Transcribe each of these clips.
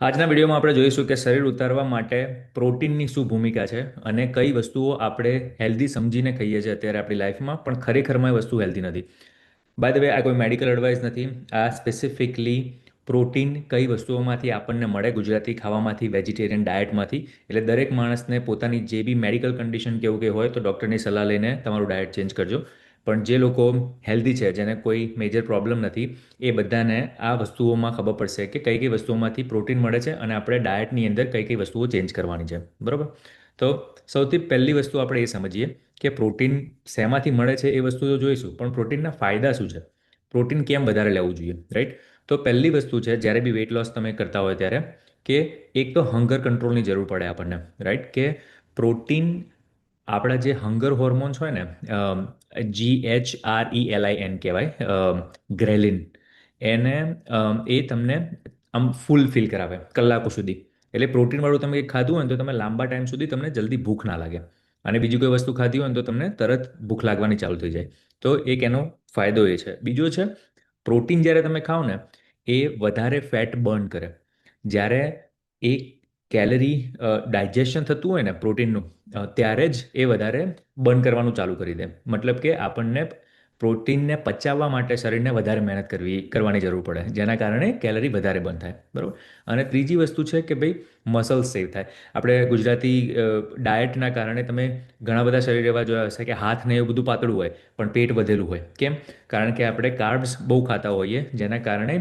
આજના વિડીયોમાં આપણે જોઈશું કે શરીર ઉતારવા માટે પ્રોટીનની શું ભૂમિકા છે અને કઈ વસ્તુઓ આપણે હેલ્ધી સમજીને ખાઈએ છીએ અત્યારે આપણી લાઈફમાં પણ ખરેખરમાં એ વસ્તુ હેલ્ધી નથી. બાય ધ વે આ કોઈ મેડિકલ એડવાઇસ નથી. આ સ્પેસિફિકલી પ્રોટીન કઈ વસ્તુઓમાંથી આપણને મળે ગુજરાતી ખાવામાંથી, વેજીટેરિયન ડાયટમાંથી. એટલે દરેક માણસને પોતાની જે બી મેડિકલ કન્ડિશન કેવું કે હોય તો ડૉક્ટરની સલાહ લઈને તમારું ડાયટ ચેન્જ કરજો. પણ જે લોકો હેલ્ધી છે, જેને કોઈ મેજર પ્રોબ્લેમ નથી, એ બધાને આ વસ્તુઓમાં ખબર પડશે કે કઈ કઈ વસ્તુઓમાંથી પ્રોટીન મળે છે અને આપણે ડાયટની અંદર કઈ કઈ વસ્તુઓ ચેન્જ કરવાની છે. બરાબર? તો સૌથી પહેલી વસ્તુ આપણે એ સમજીએ કે પ્રોટીન શેમાંથી મળે છે એ વસ્તુ તો જોઈશું, પણ પ્રોટીનના ફાયદા શું છે? પ્રોટીન કેમ વધારે લેવું જોઈએ, રાઈટ? તો પહેલી વસ્તુ છે, જ્યારે બી વેઇટ લોસ તમે કરતા હોય ત્યારે, કે એક તો હંગર કંટ્રોલની જરૂર પડે આપણને, રાઈટ? કે પ્રોટીન આપણા જે હંગર હોર્મોન્સ હોય ને, GHRELIN કહેવાય, ગ્રેલિન, એને એ તમને આમ ફૂલ ફીલ કરાવે કલાકો સુધી. એટલે પ્રોટીનવાળું તમે કંઈક ખાધું હોય ને તો તમે લાંબા ટાઈમ સુધી તમને જલ્દી ભૂખ ના લાગે. અને બીજી કોઈ વસ્તુ ખાધી હોય ને તો તમને તરત ભૂખ લાગવાની ચાલુ થઈ જાય. તો એક એનો ફાયદો એ છે. બીજો છે, પ્રોટીન જ્યારે તમે ખાઓ ને એ વધારે ફેટ બર્ન કરે. જ્યારે એક કેલરી ડાયજેશન થતું હોય ને પ્રોટીનનું, ત્યારે જ એ વધારે બર્ન કરવાનું ચાલુ કરી દે. મતલબ કે આપણને પ્રોટીનને પચાવવા માટે શરીરને વધારે મહેનત કરવાની જરૂર પડે, જેના કારણે કેલરી વધારે બર્ન થાય. બરાબર? અને ત્રીજી વસ્તુ છે કે ભાઈ મસલ્સ સેવ થાય. આપણે ગુજરાતી ડાયટના કારણે તમે ઘણા બધા શરીર એવા જોયા હશે કે હાથ ને એવું બધું પાતળું હોય પણ પેટ વધેલું હોય. કેમ? કારણ કે આપણે કાર્બ્સ બહુ ખાતા હોઈએ, જેના કારણે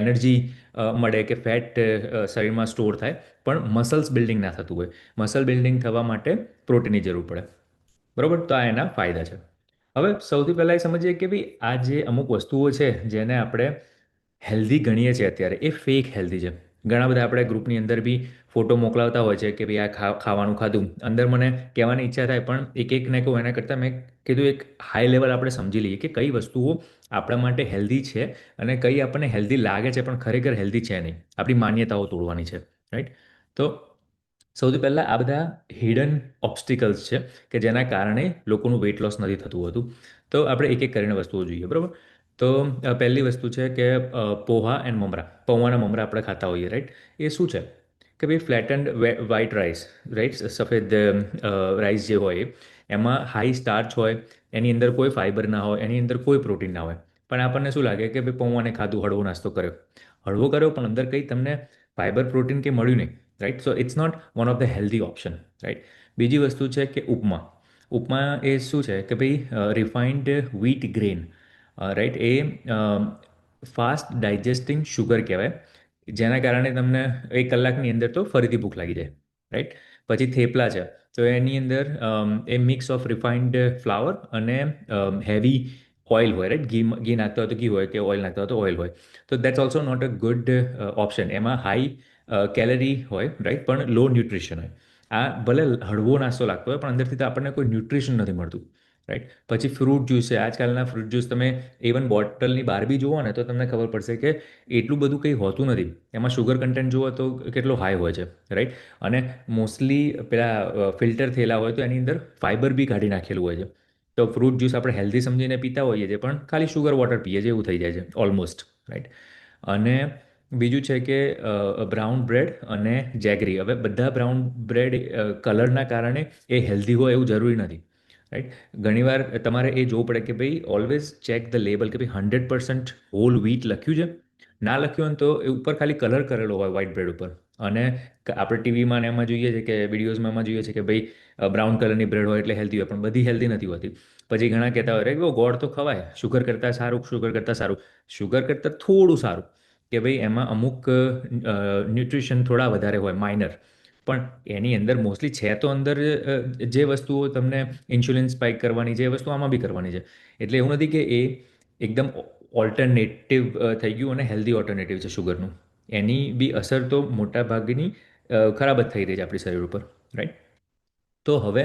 એનર્જી મળે કે ફેટ શરીરમાં સ્ટોર થાય, પણ મસલ્સ બિલ્ડિંગ ના થતું હોય. મસલ બિલ્ડિંગ થવા માટે પ્રોટીનની જરૂર પડે. બરાબર? તો આ એના ફાયદા છે. હવે સૌથી પહેલાં એ સમજીએ કે ભાઈ આ જે અમુક વસ્તુઓ છે જેને આપણે હેલ્ધી ગણીએ છીએ અત્યારે, એ ફેક હેલ્ધી છે. ઘણા બધા આપણે ગ્રુપની અંદર બી ફોટો મોકલાવતા હોય છે કે ભાઈ આ ખાવાનું ખાધું. અંદર મને કહેવાની ઈચ્છા થાય, પણ એક એક ને કહું એના કરતાં મેં કીધું એક હાઈ લેવલ આપણે સમજી લઈએ કે કઈ વસ્તુઓ આપણા માટે હેલ્ધી છે અને કઈ આપણને હેલ્ધી લાગે છે પણ ખરેખર હેલ્ધી છે નહીં. આપણી માન્યતાઓ તોડવાની છે, રાઈટ? તો સૌથી પહેલાં આ બધા હિડન ઓબ્સ્ટિકલ્સ છે કે જેના કારણે લોકોનું વેઇટ લોસ નથી થતું હોતું. તો આપણે એક એક કરીને વસ્તુઓ જોઈએ. બરાબર? તો પહેલી વસ્તુ છે કે પોહા એન્ડ મમરા. પૌવાના મમરા આપણે ખાતા હોઈએ, રાઈટ? એ શું છે કે ભાઈ flat and white rice, right? સફેદ રાઈસ જે હોય એમાં હાઈ સ્ટાર્ચ હોય, એની અંદર કોઈ ફાઇબર ના હોય, એની અંદર કોઈ પ્રોટીન ના હોય. પણ આપણને શું લાગે કે ભાઈ પૌવાને ખાધું, હળવો નાસ્તો કર્યો. હળવો કર્યો પણ અંદર કંઈ તમને ફાઇબર પ્રોટીન કે મળ્યું નહીં, right? So it's not one of the healthy option, right? બીજી વસ્તુ છે કે ઉપમા. ઉપમા એ શું છે કે ભાઈ રિફાઇન્ડ વ્હીટ ગ્રેન, રાઈટ? એ ફાસ્ટ ડાયજેસ્ટિંગ શુગર કહેવાય, જેના કારણે તમને 1 કલાકની અંદર તો ફરીથી ભૂખ લાગી જાય, રાઈટ? પછી થેપલા છે. તો એની અંદર એ મિક્સ ઓફ રિફાઇન્ડ ફ્લાવર અને હેવી ઓઇલ હોય, રાઈટ? ઘી નાખતા હોય તો ઘી હોય, કે ઓઇલ નાખતા હોય તો ઓઇલ હોય. તો that's also not a good option. એમાં હાઈ કેલરી હોય, રાઈટ? પણ લો ન્યુટ્રિશન હોય. આ ભલે હળવો નાસ્તો લાગતો હોય પણ અંદરથી તો આપણને કોઈ ન્યુટ્રિશન નથી મળતું, રાઈટ? પછી ફ્રૂટ જ્યુસ છે. આજકાલના ફ્રૂટ જ્યુસ તમે ઇવન બોટલની બહાર બી જુઓ ને તો તમને ખબર પડશે કે એટલું બધું કંઈ હોતું નથી. એમાં શુગર કન્ટેન્ટ જુઓ તો કેટલો હાઈ હોય છે, રાઈટ? અને મોસ્ટલી પેલા ફિલ્ટર થયેલા હોય તો એની અંદર ફાઇબર બી કાઢી નાખેલું હોય છે. તો ફ્રૂટ જ્યુસ આપણે હેલ્ધી સમજીને પીતા હોઈએ છીએ પણ ખાલી શુગર વોટર પીએ છીએ એવું થઈ જાય છે ઓલમોસ્ટ, રાઈટ? અને બીજું છે કે બ્રાઉન બ્રેડ અને જેગરી. હવે બધા બ્રાઉન બ્રેડ કલરના કારણે એ હેલ્ધી હોય એવું જરૂરી નથી, રાઈટ? ઘણીવાર તમારે એ જોવું પડે કે ભાઈ ઓલવેઝ ચેક ધ લેબલ કે ભાઈ 100% હોલ વ્હીટ લખ્યું છે. ના લખ્યું હોય ને તો એ ઉપર ખાલી કલર કરેલો હોય વ્હાઇટ બ્રેડ ઉપર. અને આપણે ટીવીમાં ને એમાં જોઈએ છીએ કે વિડીયોઝમાં એમાં જોઈએ છીએ કે ભાઈ બ્રાઉન કલરની બ્રેડ હોય એટલે હેલ્ધી હોય, પણ બધી હેલ્ધી નથી હોતી. પછી ઘણા કહેતા હોય રે ગોળ તો ખવાય, શુગર કરતાં સારું, શુગર કરતાં સારું. શુગર કરતાં થોડું સારું, કે ભાઈ એમાં અમુક ન્યુટ્રિશન થોડા વધારે હોય, માઇનર. પણ એની અંદર મોસ્ટલી છે તો અંદર જે વસ્તુઓ તમને ઇન્સ્યુલિન સ્પાઇક કરવાની છે એ વસ્તુ આમાં બી કરવાની છે. એટલે એવું નથી કે એ એકદમ ઓલ્ટરનેટિવ થઈ ગયું અને હેલ્ધી ઓલ્ટરનેટિવ છે શુગરનું. એની બી અસર તો મોટા ભાગની ખરાબ જ થઈ રહી છે આપણી શરીર ઉપર, રાઈટ? તો હવે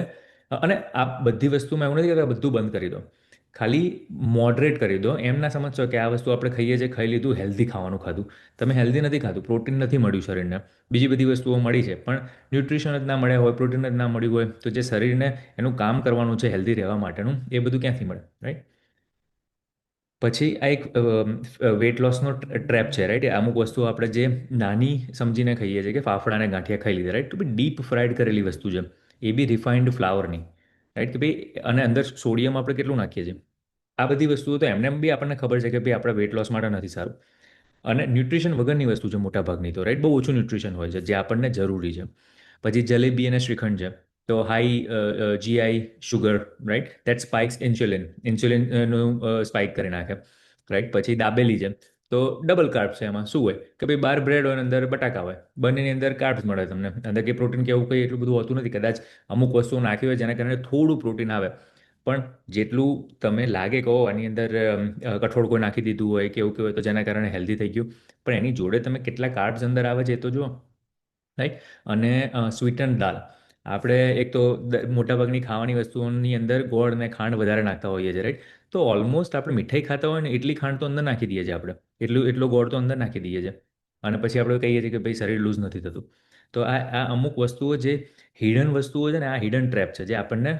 અને આ બધી વસ્તુમાં એવું નથી કે બધું બંધ કરી દો. ખાલી મોડરેટ કરી દો. એમ ના સમજશો કે આ વસ્તુ આપણે ખાઈએ છીએ, ખાઈ લીધું, હેલ્ધી ખાવાનું ખાધું. તમે હેલ્ધી નથી ખાધું, પ્રોટીન નથી મળ્યું શરીરને. બીજી બધી વસ્તુઓ મળી છે પણ ન્યુટ્રિશન જ ના મળ્યા હોય, પ્રોટીન જ ના મળ્યું હોય, તો જે શરીરને એનું કામ કરવાનું છે હેલ્ધી રહેવા માટેનું, એ બધું ક્યાંથી મળે, રાઈટ? પછી આ એક વેટ લોસનો ટ્રેપ છે, રાઈટ? અમુક વસ્તુઓ આપણે જે નાની સમજીને ખાઈએ છીએ, કે ફાફડાને ગાંઠિયા ખાઈ લીધા, રાઈટ? તો બી ડીપ ફ્રાઈડ કરેલી વસ્તુ છે, એ બી રિફાઇન્ડ ફ્લાવરની, રાઈટ? કે ભાઈ, અને અંદર સોડિયમ આપણે કેટલું નાખીએ છીએ. આ બધી વસ્તુઓ તો એમને એમ બી આપણને ખબર છે કે ભાઈ આપણા વેટ લોસ માટે નથી સારું. અને ન્યુટ્રિશન વગરની વસ્તુ છે મોટા ભાગની તો, રાઈટ? બહુ ઓછું ન્યુટ્રિશન હોય છે જે આપણને જરૂરી છે. પછી જલેબી અને શ્રીખંડ છે, તો high GI sugar, right? That spikes insulin, ઇન્સ્યુલિનનું સ્પાઇક કરી નાખે, રાઈટ? પછી દાબેલી છે, તો ડબલ કાર્બ્સ છે. એમાં શું હોય કે ભાઈ બાર બ્રેડ હોય અને અંદર બટાકા હોય, બંનેની અંદર કાર્બ્સ મળે તમને, અંદર કે પ્રોટીન કે એવું કંઈ એટલું બધું હોતું નથી. કદાચ અમુક વસ્તુઓ નાખી હોય જેના કારણે થોડું પ્રોટીન આવે, પણ જેટલું તમે લાગે કહો આની અંદર કઠોળ કોઈ નાખી દીધું હોય કે એવું કે હોય તો જેના કારણે હેલ્ધી થઈ ગયું, પણ એની જોડે તમે કેટલા કાર્બ્સ અંદર આવે છે એ તો જુઓ, રાઈટ? અને સ્વીટન દાલ, આપણે એક તો મોટાભાગની ખાવાની વસ્તુઓની અંદર ગોળ અને ખાંડ વધારે નાખતા હોઈએ છીએ, રાઈટ? તો ઓલમોસ્ટ આપણે મીઠાઈ ખાતા હોય ને એટલી ખાંડ તો અંદર નાખી દઈએ છીએ આપણે, એટલો ગોળ તો અંદર નાખી દઈએ છીએ. અને પછી આપણે કહીએ છીએ કે ભાઈ શરીર લૂઝ નથી થતું. તો આ અમુક વસ્તુઓ જે હિડન વસ્તુઓ છે ને, આ હિડન ટ્રેપ છે જે આપણને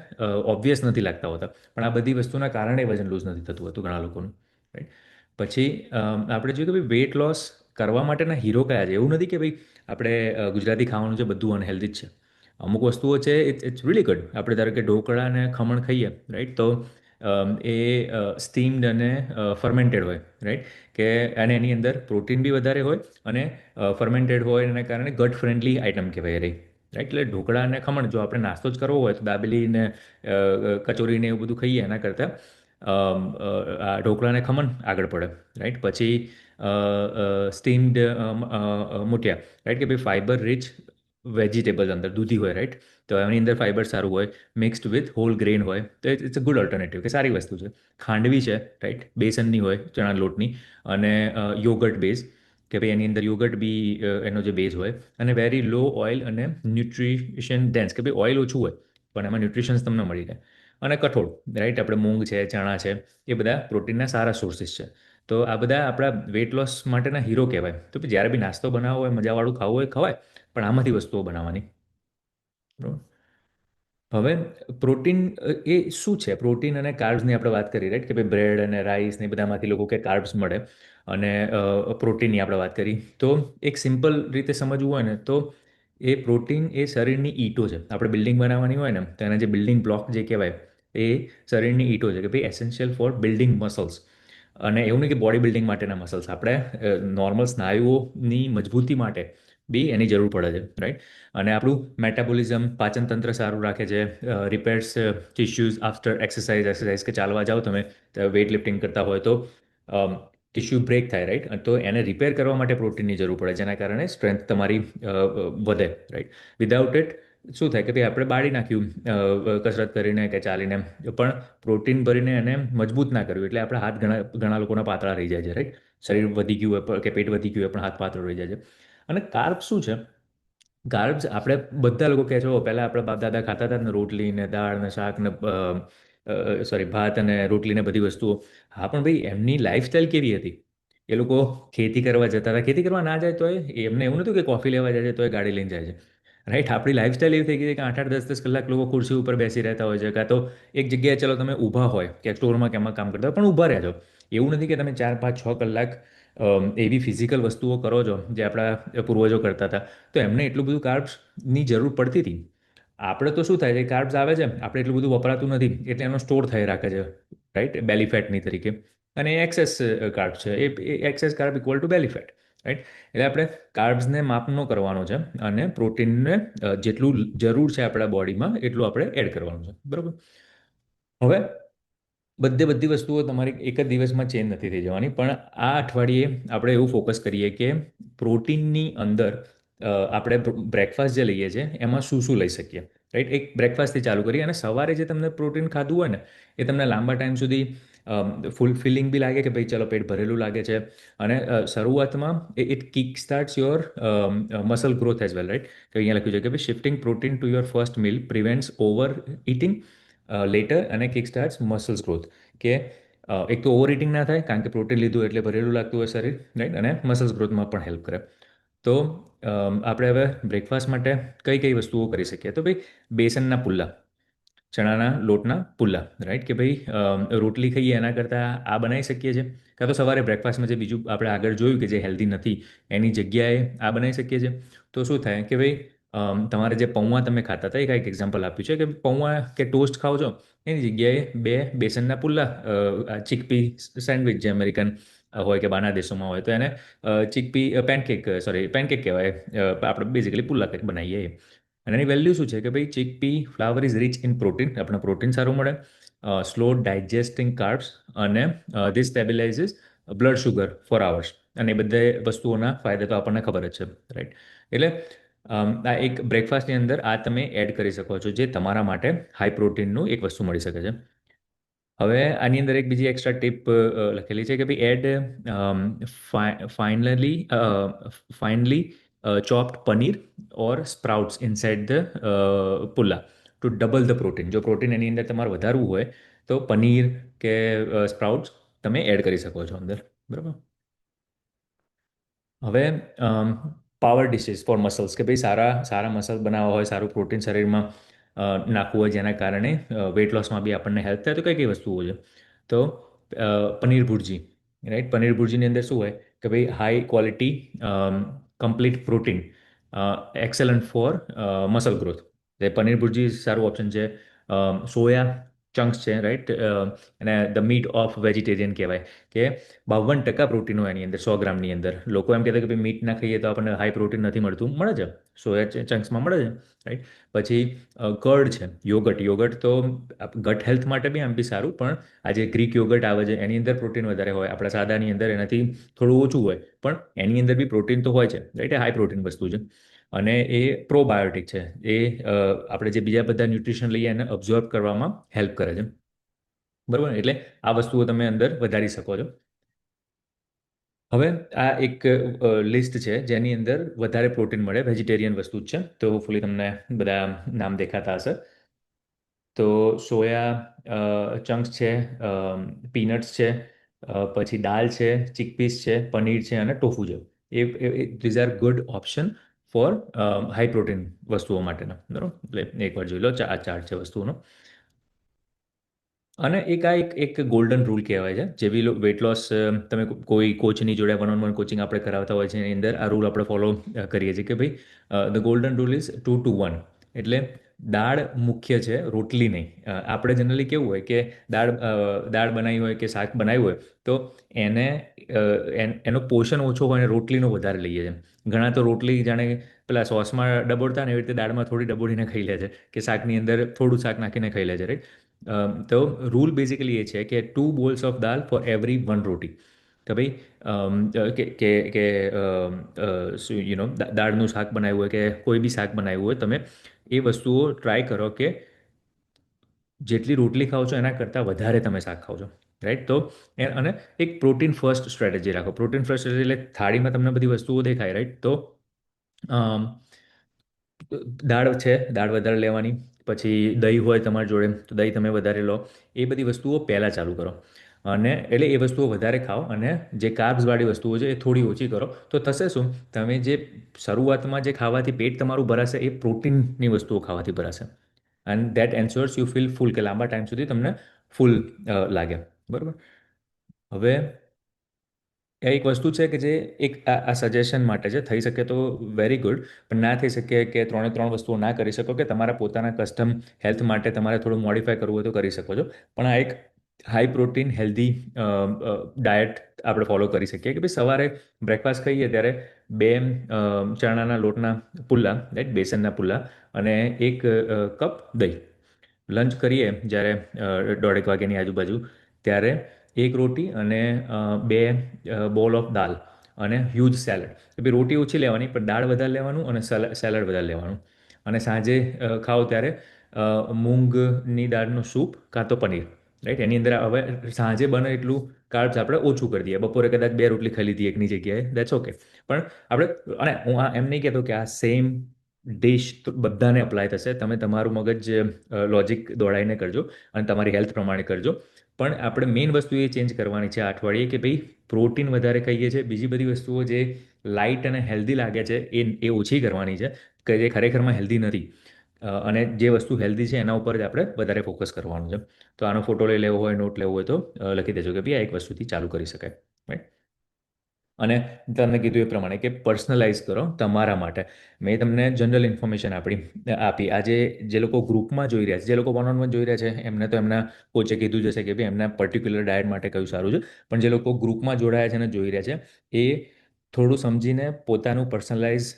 ઓબ્વિયસ નથી લાગતા હોતા, પણ આ બધી વસ્તુના કારણે વજન લૂઝ નથી થતું હતું ઘણા લોકોનું, રાઈટ? પછી આપણે જોઈએ કે ભાઈ વેટ લોસ કરવા માટેના હીરો કયા છે. એવું નથી કે ભાઈ આપણે ગુજરાતી ખાવાનું છે બધું અનહેલ્ધી જ છે. અમુક વસ્તુઓ છે ઇટ્સ રિયલી ગુડ. આપણે ધારો કે ઢોકળા અને ખમણ ખાઈએ, રાઈટ? તો એ સ્ટીમ્ડ અને ફર્મેન્ટેડ હોય, રાઈટ? કે અને એની અંદર પ્રોટીન બી વધારે હોય, અને ફર્મેન્ટેડ હોય એના કારણે ગટ ફ્રેન્ડલી આઇટમ કહેવાય રહી, રાઈટ? એટલે ઢોકળા અને ખમણ જો આપણે નાસ્તો જ કરવો હોય તો દાબેલી ને કચોરીને એવું બધું ખાઈએ એના કરતાં આ ઢોકળા અને ખમણ આગળ પડે, રાઈટ? પછી સ્ટીમ્ડ મુઠિયા, રાઈટ? કે ભાઈ ફાઈબર રિચ વેજીટેબલ અંદર દૂધી હોય, રાઈટ? તો એની અંદર ફાઈબર સારું હોય, મિક્સ્ડ વિથ હોલ ગ્રેન હોય, તો ઇટ્સ અ ગુડ ઓલ્ટરનેટિવ, કે સારી વસ્તુ છે. ખાંડવી છે, રાઈટ? બેસનની હોય, ચણા લોટની, અને યોગર્ટ બેઝ, કે ભાઈ એની અંદર યોગર્ટ બી એનો જે બેઝ હોય, અને વેરી લો ઓઇલ અને ન્યુટ્રિશન ડેન્સ, કે ભાઈ ઓઇલ ઓછું હોય પણ એમાં ન્યુટ્રિશન્સ તમને મળી રહે. અને કઠોળ, રાઈટ? આપણે મૂંગ છે, ચણા છે, એ બધા પ્રોટીનના સારા સોર્સિસ છે. તો આ બધા આપણા વેટ લોસ માટેના હીરો કહેવાય. તો પછી જ્યારે બી નાસ્તો બનાવવો હોય, મજાવાળું ખાવું હોય ખવાય, પણ આમાંથી વસ્તુઓ બનાવવાની, બરોબર? હવે પ્રોટીન એ શું છે? પ્રોટીન અને કાર્બ્સની આપણે વાત કરી, રાઈટ? કે ભાઈ બ્રેડ અને રાઈસ ને એ બધામાંથી લોકો કે કાર્બ્સ મળે, અને પ્રોટીનની આપણે વાત કરી. તો એક સિમ્પલ રીતે સમજવું હોય ને તો એ પ્રોટીન એ શરીરની ઈંટો છે. આપણે બિલ્ડિંગ બનાવવાની હોય ને તો એના જે બિલ્ડિંગ બ્લોક જે કહેવાય એ શરીરની ઈંટો છે, કે ભાઈ એસેન્શિયલ ફોર બિલ્ડિંગ મસલ્સ. અને એવું નહીં કે બોડી બિલ્ડિંગ માટેના મસલ્સ, આપણે નોર્મલ સ્નાયુઓની મજબૂતી માટે બી એની જરૂર પડે છે, રાઈટ? અને આપણું મેટાબોલિઝમ, પાચન તંત્ર સારું રાખે છે, રિપેર્સ ટિશ્યુઝ આફ્ટર એક્સરસાઇઝ, કે ચાલવા જાઓ તમે, વેઇટ લિફ્ટિંગ કરતા હોય તો ટિશ્યુ બ્રેક થાય, રાઈટ? તો એને રિપેર કરવા માટે પ્રોટીનની જરૂર પડે, જેના કારણે સ્ટ્રેન્થ તમારી વધે, રાઈટ? વિધાઉટ ઇટ શું થાય કે ભાઈ આપણે બાળી નાખ્યું કસરત કરીને કે ચાલીને, પણ પ્રોટીન ભરીને એને મજબૂત ના કર્યું, એટલે આપણા હાથ ઘણા ઘણા લોકોના પાતળા રહી જાય છે, રાઈટ? શરીર વધી ગયું હોય કે પેટ વધી ગયું હોય પણ હાથ પાતળો રહી જાય છે. અને કાર્બ શું છે? કાર્બ્સ આપણે બધા લોકો કહે છે, "ઓ પહેલાં આપણા બાપ દાદા ખાતા હતા ને રોટલી ને દાળ ને શાક ને સોરી ભાત અને રોટલી ને બધી વસ્તુઓ." હા, પણ ભાઈ એમની લાઈફસ્ટાઈલ કેવી હતી? એ લોકો ખેતી કરવા જતા હતા, ખેતી કરવા ના જાય તો એમને એવું નહોતું કે કોફી લેવા જાય છે તો એ ગાડી લઈને જાય છે, રાઈટ? આપણી લાઈફસ્ટાઈલ એવી થઈ ગઈ છે કે 8-8 10-10 કલાક લોકો ખુરશી ઉપર બેસી રહેતા હોય છે, કાં તો એક જગ્યાએ ચલો તમે ઊભા હોય કે સ્ટોરમાં કે એમાં કામ કરતા હોય પણ ઊભા રહેજો. એવું નથી કે તમે 4-5-6 કલાક એવી ફિઝિકલ વસ્તુઓ કરો છો જે આપણા પૂર્વજો કરતા હતા, તો એમને એટલું બધું કાર્બ્સની જરૂર પડતી હતી. આપણે તો શું થાય છે, કાર્બ્સ આવે છે, આપણે એટલું બધું વપરાતું નથી એટલે એનો સ્ટોર થઈ રાખે છે, રાઈટ? બેલી ફેટની તરીકે. અને એ એક્સેસ કાર્બ છે, એ excess carb equal to belly fat, right? એટલે આપણે કાર્બ્સને માપનો કરવાનો છે, અને પ્રોટીનને જેટલું જરૂર છે આપણા બોડીમાં એટલું આપણે એડ કરવાનું છે, બરાબર? હવે બધી વસ્તુઓ તમારી એક જ દિવસમાં ચેન્જ નથી થઈ જવાની, પણ આ અઠવાડિયે આપણે એવું ફોકસ કરીએ કે પ્રોટીનની અંદર આપણે બ્રેકફાસ્ટ જે લઈએ છીએ એમાં શું શું લઈ શકીએ, રાઈટ? એક બ્રેકફાસ્ટથી ચાલુ કરીએ, અને સવારે જે તમને પ્રોટીન ખાધું હોય ને એ તમને લાંબા ટાઈમ સુધી ફિલિંગ બી લાગે કે ભાઈ ચલો પેટ ભરેલું લાગે છે. અને શરૂઆતમાં it kick starts your muscle growth as well, right? તો અહીંયા લખ્યું છે કે ભાઈ shifting protein to your first meal prevents overeating later અને કિક સ્ટાર્ટ્સ મસલ્સ ગ્રોથ. કે એક તો ઓવર ઇટિંગ ના થાય કારણ કે પ્રોટીન લીધું એટલે ભરેલું લાગતું હોય શરીર, રાઈટ? અને મસલ્સ ગ્રોથમાં પણ હેલ્પ કરે. તો આપણે હવે બ્રેકફાસ્ટ માટે કઈ કઈ વસ્તુઓ કરી શકીએ? તો ભાઈ બેસનના પુલ્લા, ચણાના લોટના પુલ્લા, રાઈટ? કે ભાઈ રોટલી ખાઈએ એના કરતાં આ બનાવી શકીએ છીએ. કાં તો સવારે બ્રેકફાસ્ટમાં જે બીજું આપણે આગળ જોયું કે જે હેલ્ધી નથી એની જગ્યાએ આ બનાવી શકીએ છીએ. તો શું થાય કે ભાઈ તમારે જે પૌવા તમે ખાતા હતા એ કાંઈક એક્ઝામ્પલ આપ્યું છે કે પૌવા કે ટોસ્ટ ખાઓ છો એની જગ્યાએ બે બેસનના પુલ્લા, ચીકપી સેન્ડવિચ જે અમેરિકન હોય કે બહારના દેશોમાં હોય તો એને ચીકપી પેનકેક, સોરી પેનકેક કહેવાય, આપણે બેઝિકલી પુલ્લા કંઈક બનાવીએ. અને એની વેલ્યુ શું છે કે ભાઈ chickpea flour is rich in protein, આપણે પ્રોટીન સારું મળે, સ્લો ડાયજેસ્ટિંગ કાર્બ્સ, અને this stabilises blood sugar for hours. અને એ બધે વસ્તુઓના ફાયદા તો આપણને ખબર જ છે, રાઈટ? એટલે આ એક બ્રેકફાસ્ટની અંદર આ તમે એડ કરી શકો છો જે તમારા માટે હાઈ પ્રોટીનનું એક વસ્તુ મળી શકે છે. હવે આની અંદર એક બીજી એક્સ્ટ્રા ટીપ લખેલી છે કે ભાઈ add finely finely chopped paneer or sprouts inside the pulla to double the protein. જો પ્રોટીન એની અંદર તમારે વધારવું હોય તો પનીર કે સ્પ્રાઉટ્સ તમે એડ કરી શકો છો અંદર, બરાબર? હવે પાવર ડિશિસ ફોર મસલ્સ, કે ભાઈ સારા સારા મસલ બનાવવા હોય, સારું પ્રોટીન શરીરમાં નાખવું હોય જેના કારણે વેટ લોસમાં બી આપણને હેલ્પ થાય, તો કઈ કઈ વસ્તુઓ છે? તો પનીર ભુરજી, રાઈટ? પનીર ભુરજીની અંદર શું હોય કે ભાઈ high quality complete protein, excellent for muscle growth. એટલે પનીર ભુરજી સારું ઓપ્શન છે. સોયા ચંક્સ છે, રાઈટ? અને ધ મીટ ઓફ વેજીટેરિયન કહેવાય કે 52% પ્રોટીન હોય એની અંદર 100 ગ્રામની અંદર. લોકો એમ કહેતા કે ભાઈ મીટ ના ખાઈએ તો આપણને હાઈ પ્રોટીન નથી મળતું, મળે છે, સોયા ચંક્સમાં મળે છે, રાઈટ? પછી કર્ડ છે, યોગટ. યોગટ તો ગટ હેલ્થ માટે બી આમ બી સારું, પણ આ જે ગ્રીક યોગટ આવે છે એની અંદર પ્રોટીન વધારે હોય, આપણા સાદાની અંદર એનાથી થોડું ઓછું હોય, પણ એની અંદર બી પ્રોટીન તો હોય છે, રાઈટ? એ હાઈ પ્રોટીન વસ્તુ છે. અને એ પ્રોબાયોટિક છે. એ આપણે જે બીજા બધા ન્યુટ્રિશન લઈએ એને અબ્ઝોર્બ કરવામાં હેલ્પ કરે છે, બરાબર? એટલે આ વસ્તુઓ તમે અંદર વધારી શકો છો. હવે આ એક લિસ્ટ છે જેની અંદર વધારે પ્રોટીન મળે, વેજીટેરિયન વસ્તુ જ છે, તો હોપફુલી તમને બધા નામ દેખાતા હશે. તો સોયા ચંક્સ છે, પીનટ્સ છે, પછી દાલ છે, ચિકપીસ છે, પનીર છે અને ટોફુ છે. These are good option for high protein વસ્તુઓ માટેના, બરાબર? એટલે એકવાર જોઈ લો આ ચાર્ટ છે વસ્તુઓનો. અને એક ગોલ્ડન રૂલ કહેવાય છે. જે બી વેટ લોસ તમે કોઈ કોચની જોડે વન ઓન વન કોચિંગ આપણે કરાવતા હોય છે એની અંદર આ રૂલ આપણે ફોલો કરીએ છીએ કે ભાઈ the golden rule is 2 to 1. એટલે દાળ મુખ્ય છે, રોટલી નહીં. આપણે જનરલી કેવું હોય કે દાળ બનાવી હોય કે શાક બનાવ્યું હોય તો એને એનો પોષણ ઓછો હોય અને રોટલીનો વધારે લઈએ છીએ. ઘણા તો રોટલી જાણે પેલા સોસમાં ડબોળતા ને એવી રીતે દાળમાં થોડી ડબોળીને ખાઈ લે છે, કે શાકની અંદર થોડું શાક નાખીને ખાઈ લે છે, રાઈટ? તો રૂલ બેઝિકલી એ છે કે 2 bowls of dal for every 1 રોટી. કે ભાઈ કે શું દાળનું શાક બનાવ્યું હોય કે કોઈ બી શાક બનાવ્યું હોય, તમે એ વસ્તુઓ ટ્રાય કરો કે જેટલી રોટલી ખાઓ છો એના કરતાં વધારે તમે શાક ખાઓ છો, રાઈટ? તો અને એક પ્રોટીન ફર્સ્ટ સ્ટ્રેટેજી રાખો. પ્રોટીન ફર્સ્ટ એટલે થાળીમાં તમને બધી વસ્તુઓ દેખાય, રાઈટ? તો અમ, દાળ છે, દાળ વધારે લેવાની. પછી દહીં હોય તમારી જોડે તો દહીં તમે વધારે લો. એ બધી વસ્તુઓ પહેલાં ચાલુ કરો, અને એટલે એ વસ્તુઓ વધારે ખાઓ, અને જે કાર્બ્સવાળી વસ્તુઓ છે એ થોડી ઓછી કરો. તો થશે શું, તમે જે શરૂઆતમાં જે ખાવાથી પેટ તમારું ભરાશે એ પ્રોટીનની વસ્તુઓ ખાવાથી ભરાશે. એન્ડ દેટ એન્શ્યોર્સ યુ ફીલ ફૂલ, કે લાંબા ટાઈમ સુધી તમને ફૂલ લાગે, બરાબર? હવે એક વસ્તુ છે કે જે એક આ સજેશન માટે છે, થઈ શકે તો વેરી ગુડ, પણ ના થઈ શકે કે 3 એ 3 વસ્તુઓ ના કરી શકો, કે તમારા પોતાના કસ્ટમ હેલ્થ માટે તમારે થોડું મોડિફાય કરવું હોય તો કરી શકો છો. પણ આ એક હાઈ પ્રોટીન હેલ્ધી ડાયટ આપણે ફોલો કરી શકીએ કે ભાઈ સવારે બ્રેકફાસ્ટ ખાઈએ ત્યારે બે ચણાના લોટના પુલ્લા, રાઈટ? બેસનના પુલ્લા, અને એક કપ દહીં. લંચ કરીએ જ્યારે 1:30 વાગ્યાની આજુબાજુ, ત્યારે એક રોટી અને બે બોલ ઓફ દાલ અને હ્યુજ સેલડ. તો ભાઈ રોટી ઓછી લેવાની પણ દાળ વધારે લેવાનું અને સેલડ વધારે લેવાનું. અને સાંજે ખાઓ ત્યારે મૂંગની દાળનો સૂપ કાં તો પનીર, રાઈટ? એની અંદર હવે સાંજે બને એટલું કાર્બ્સ આપણે ઓછું કરી દઈએ. બપોરે કદાચ 2 રોટલી ખાઈ લીધી એકની જગ્યાએ, દેટ્સ ઓકે. પણ આપણે, અને હું એમ નહીં કહેતો કે આ સેમ ડિશ તો બધાને અપ્લાય થશે. તમે તમારું મગજ લોજિક દોડાઈને કરજો અને તમારી હેલ્થ પ્રમાણે કરજો. પણ આપણે મેઇન વસ્તુ એ ચેન્જ કરવાની છે આ અઠવાડિયે કે ભાઈ પ્રોટીન વધારે ખાઈએ છીએ, બીજી બધી વસ્તુઓ જે લાઇટ અને હેલ્ધી લાગે છે એ ઓછી કરવાની છે, કે જે ખરેખરમાં હેલ્ધી નથી. અને જે વસ્તુ હેલ્ધી છે એના ઉપર જ આપણે વધારે ફોકસ કરવાનું છે. તો આનો ફોટો લઈ લેવો હોય, નોટ લેવો હોય તો લખી દેજો કે ભાઈ આ એક વસ્તુથી ચાલુ કરી શકાય, રાઈટ. અને તમને કીધું એ પ્રમાણે કે પર્સનલાઇઝ કરો તમારા માટે. મેં તમને જનરલ ઇન્ફોર્મેશન આપી. આજે જે લોકો ગ્રુપમાં જોઈ રહ્યા છે, જે લોકો વન ઓન વન જોઈ રહ્યા છે, એમને તો એમના કોચે કીધું જશે કે ભાઈ એમના પર્ટિક્યુલર ડાયટ માટે કયું સારું છે. પણ જે લોકો ગ્રુપમાં જોડાયા છે અને જોઈ રહ્યા છે, એ થોડું સમજીને પોતાનું પર્સનલાઇઝ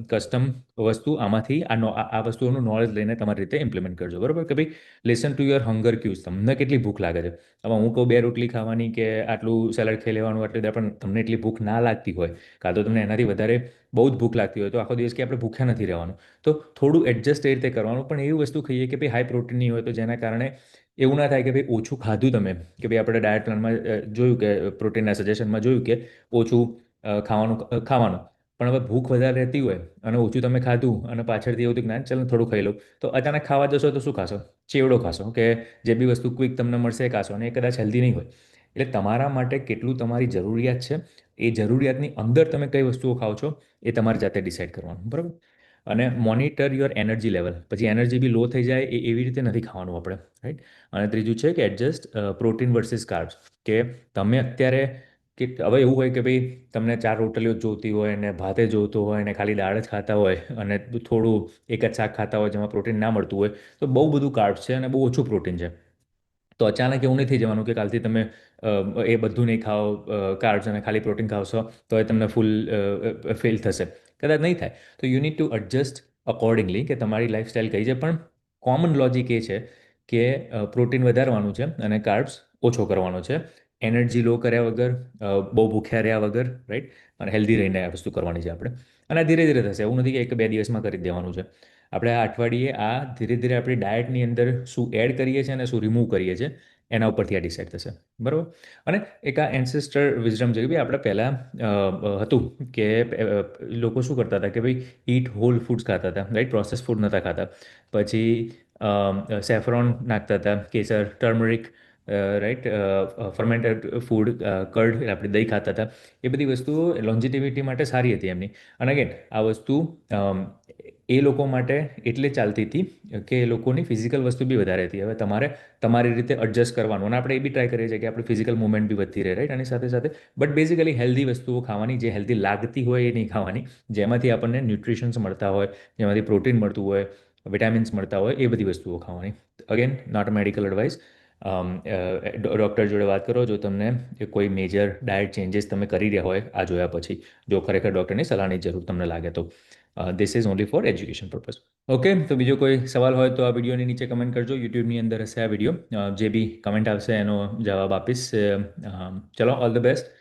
કસ્ટમ વસ્તુ આમાંથી આ વસ્તુઓનું નોલેજ લઈને તમારી રીતે ઇમ્પ્લિમેન્ટ કરજો, બરાબર. કે ભાઈ listen to your hunger cues. તમને કેટલી ભૂખ લાગે છે? હવે હું કહું 2 રોટલી ખાવાની કે આટલું સેલડ ખાઈ લેવાનું આટલી દે, પણ તમને એટલી ભૂખ ના લાગતી હોય, કાં તો તમને એનાથી વધારે બહુ જ ભૂખ લાગતી હોય, તો આખો દિવસ કે આપણે ભૂખ્યા નથી રહેવાનું. તો થોડું એડજસ્ટ એ રીતે કરવાનું. પણ એવી વસ્તુ ખાઈએ કે ભાઈ હાઈ પ્રોટીનની હોય, તો જેના કારણે એવું ના થાય કે ભાઈ ઓછું ખાધું તમે, કે ભાઈ આપણે ડાયટ પ્લાનમાં જોયું કે પ્રોટીનના સજેશનમાં જોયું કે ઓછું ખાવાનું. પણ હવે ભૂખ વધારે રહેતી હોય અને ઓછું તમે ખાધું અને પાછળથી એવું થયું કે ના ચાલ થોડું ખાઈ લઉં, તો અચાનક ખાવા જશો તો શું ખાશો? ચેવડો ખાશો, કે જે બી વસ્તુ ક્વિક તમને મળશે એ ખાશો, અને એ કદાચ હેલ્ધી નહીં હોય. એટલે તમારા માટે કેટલું તમારી જરૂરિયાત છે, એ જરૂરિયાતની અંદર તમે કઈ વસ્તુઓ ખાઓ છો, એ તમારી જાતે ડિસાઇડ કરવાનું, બરાબર. અને મોનિટર યોર એનર્જી લેવલ. પછી એનર્જી બી લો થઈ જાય એવી રીતે નથી ખાવાનું આપણે, રાઈટ. અને ત્રીજું છે કે એડજસ્ટ પ્રોટીન વર્સિસ કાર્બ્સ. કે તમે અત્યારે કે હવે એવું હોય કે ભાઈ તમને 4 રોટલીઓ જ જોતી હોય ને ભાતે જોતું હોય ને ખાલી દાળ જ ખાતા હોય અને થોડું એક જ શાક ખાતા હોય જેમાં પ્રોટીન ના મળતું હોય, તો બહુ બધું કાર્બ્સ છે અને બહુ ઓછું પ્રોટીન છે. તો અચાનક એવું નહીં થઈ જવાનું કે કાલથી તમે એ બધું નહીં ખાઓ કાર્બ્સ અને ખાલી પ્રોટીન ખાવશો તો એ તમને ફૂલ ફેલ થશે. કદાચ નહીં થાય. તો you need to adjust accordingly કે તમારી લાઈફસ્ટાઈલ કઈ છે. પણ કોમન લોજિક એ છે કે પ્રોટીન વધારવાનું છે અને કાર્બ્સ ઓછો કરવાનો છે. એનર્જી લો કર્યા વગર, બહુ ભૂખ્યા રહ્યા વગર, રાઈટ. અને હેલ્ધી રહીને આ વસ્તુ કરવાની છે આપણે. અને આ ધીરે ધીરે થશે, એવું નથી કે 1 કે 2 દિવસમાં કરી જ દેવાનું છે. આપણે આ અઠવાડિયે આ ધીરે ધીરે આપણી ડાયટની અંદર શું એડ કરીએ છીએ અને શું રિમૂવ કરીએ છીએ એના ઉપરથી આ ડિસાઇડ થશે, બરાબર. અને એક આ એન્સેસ્ટર વિઝડમ છે કે ભાઈ આપણે પહેલાં હતું કે લોકો શું કરતા હતા કે ભાઈ ઈટ હોલ ફૂડ્સ ખાતા હતા, રાઈટ. પ્રોસેસ ફૂડ નહોતા ખાતા. પછી સેફ્રોન નાખતા હતા, કેસર, turmeric, right. Fermented food, curd, આપણે દહીં ખાતા હતા. એ બધી વસ્તુઓ લોન્જિટિવિટી માટે સારી હતી એમની. અને અગેન આ વસ્તુ એ લોકો માટે એટલે ચાલતી હતી કે એ લોકોની ફિઝિકલ વસ્તુ બી વધારે હતી. હવે તમારે તમારી રીતે એડજસ્ટ કરવાનું, અને આપણે એ બી ટ્રાય કરીએ છીએ કે આપણી ફિઝિકલ મુવમેન્ટ બી વધતી રહે, રાઈટ. આની સાથે સાથે બટ બેઝિકલી હેલ્ધી વસ્તુઓ ખાવાની, જે હેલ્ધી લાગતી હોય એ નહીં ખાવાની, જેમાંથી આપણને ન્યુટ્રિશન્સ મળતા હોય, જેમાંથી પ્રોટીન મળતું હોય, વિટામિન્સ મળતા હોય, એ બધી વસ્તુઓ ખાવાની. Again not a medical advice. Doctor જોડે વાત કરો જો તમને કોઈ મેજર ડાયટ ચેન્જીસ તમે કરી રહ્યા હોય આ જોયા પછી, જો ખરેખર ડૉક્ટરની સલાહની જરૂર તમને લાગે તો. This is only for education purpose. Okay, તો બીજો કોઈ સવાલ હોય તો આ વિડીયોની નીચે કમેન્ટ કરજો. યુટ્યુબની અંદર હશે આ વિડીયો, જે બી કમેન્ટ આવશે એનો જવાબ આપીશ. ચલો, ઓલ ધ બેસ્ટ.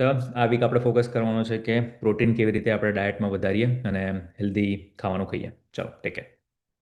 તો આ વીક આપણે ફોકસ કરવાનો છે કે પ્રોટીન કેવી રીતે આપણે ડાયટમાં વધારીએ અને હેલ્ધી ખાવાનું ખાઈએ. ચલો, ટેક કેર.